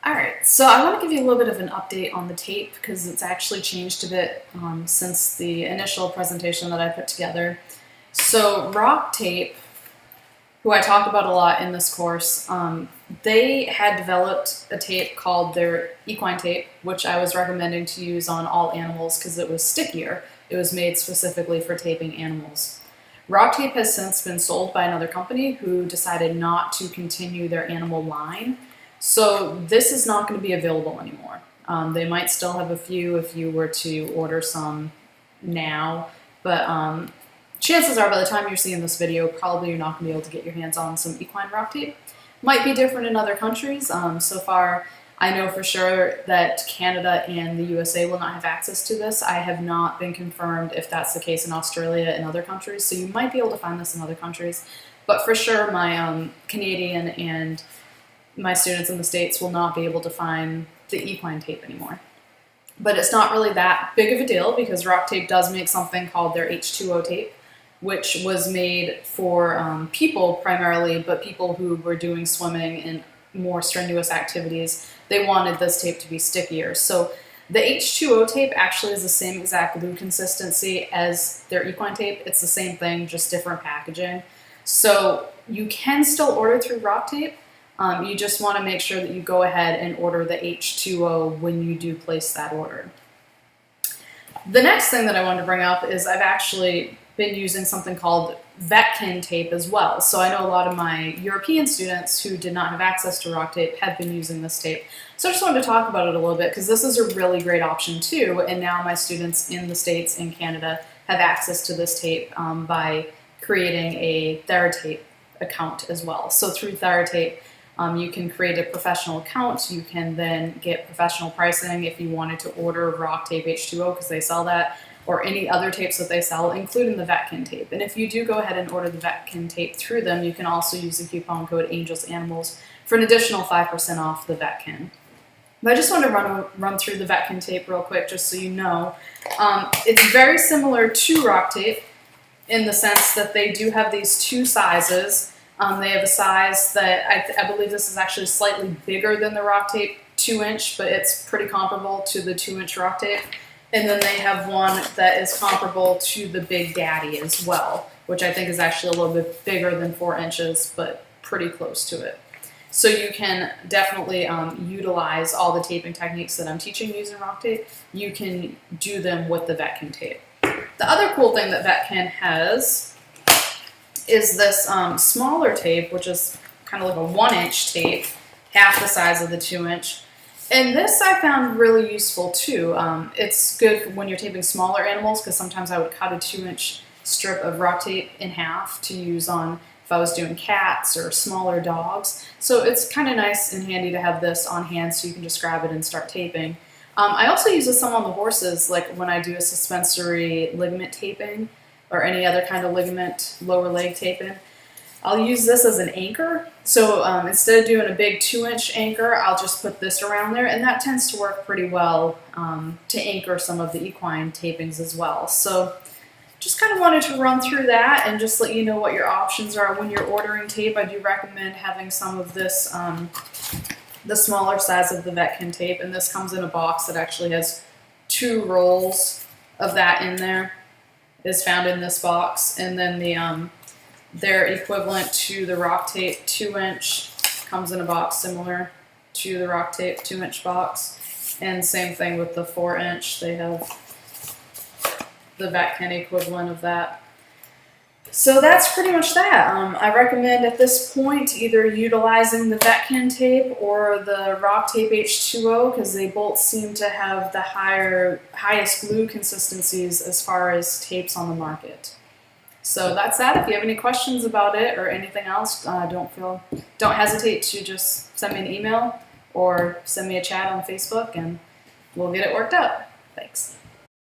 Alright, so I want to give you a little bit of an update on the tape because it's actually changed a bit since the initial presentation that I put together. So RockTape, who I talked about a lot in this course, they had developed a tape called their Equine Tape, which I was recommending to use on all animals because it was stickier. It was made specifically for taping animals. RockTape has since been sold by another company who decided not to continue their animal line. So this is not going to be available anymore. They might still have a few if you were to order some now, but chances are by the time you're seeing this video, probably you're not going to be able to get your hands on some equine RockTape. Might be different in other countries. So far, I know for sure that Canada and the USA will not have access to this. I have not been confirmed if that's the case in Australia and other countries, so you might be able to find this in other countries. But for sure, my Canadian and my students in the States will not be able to find the equine tape anymore. But it's not really that big of a deal because RockTape does make something called their H2o tape, which was made for people primarily, but people who were doing swimming and more strenuous activities, they wanted this tape to be stickier. So the H2o tape actually is the same exact glue consistency as their equine tape. It's the same thing, just different packaging. So you can still order through RockTape. You just want to make sure that you go ahead and order the H2o when you do place that order. The next thing that I wanted to bring up is I've actually been using something called Equine Tape as well. So I know a lot of my European students who did not have access to RockTape have been using this tape. So I just wanted to talk about it a little bit because this is a really great option too, and now my students in the States and Canada have access to this tape by creating a TheraTape account as well. So through TheraTape, you can create a professional account. You can then get professional pricing if you wanted to order RockTape H2o because they sell that, or any other tapes that they sell, including the Equine Tape. And if you do go ahead and order the Equine Tape through them, you can also use the coupon code AngelsAnimals for an additional 5% off the Equine. But I just want to run through the Equine Tape real quick just so you know. It's very similar to RockTape in the sense that they do have these two sizes. They have a size that I believe this is actually slightly bigger than the RockTape 2-inch, but it's pretty comparable to the 2-inch RockTape. And then they have one that is comparable to the Big Daddy as well, which I think is actually a little bit bigger than 4 inches, but pretty close to it. So you can definitely utilize all the taping techniques that I'm teaching using RockTape. You can do them with the Equine Tape. The other cool thing that Equine has is this smaller tape, which is kind of like a 1-inch tape, half the size of the 2-inch. And this I found really useful too. It's good for when you're taping smaller animals because sometimes I would cut a 2-inch strip of RockTape in half to use on if I was doing cats or smaller dogs. So it's kind of nice and handy to have this on hand so you can just grab it and start taping. I also use this some on the horses, like when I do a suspensory ligament taping or any other kind of ligament lower leg taping. I'll use this as an anchor. So instead of doing a big 2-inch anchor, I'll just put this around there, and that tends to work pretty well to anchor some of the equine tapings as well. So just kind of wanted to run through that and just let you know what your options are when you're ordering tape. I do recommend having some of this, the smaller size of the Equine Tape, and this comes in a box that actually has 2 rolls of that in there. Is found in this box, and then the their equivalent to the RockTape 2-inch comes in a box similar to the RockTape 2-inch box, and same thing with the 4-inch. They have the Equine equivalent of that. So that's pretty much that. I recommend at this point either utilizing the Equine Tape or the RockTape H2o because they both seem to have the highest glue consistencies as far as tapes on the market. So that's that. If you have any questions about it or anything else, don't hesitate to just send me an email or send me a chat on Facebook and we'll get it worked out. Thanks.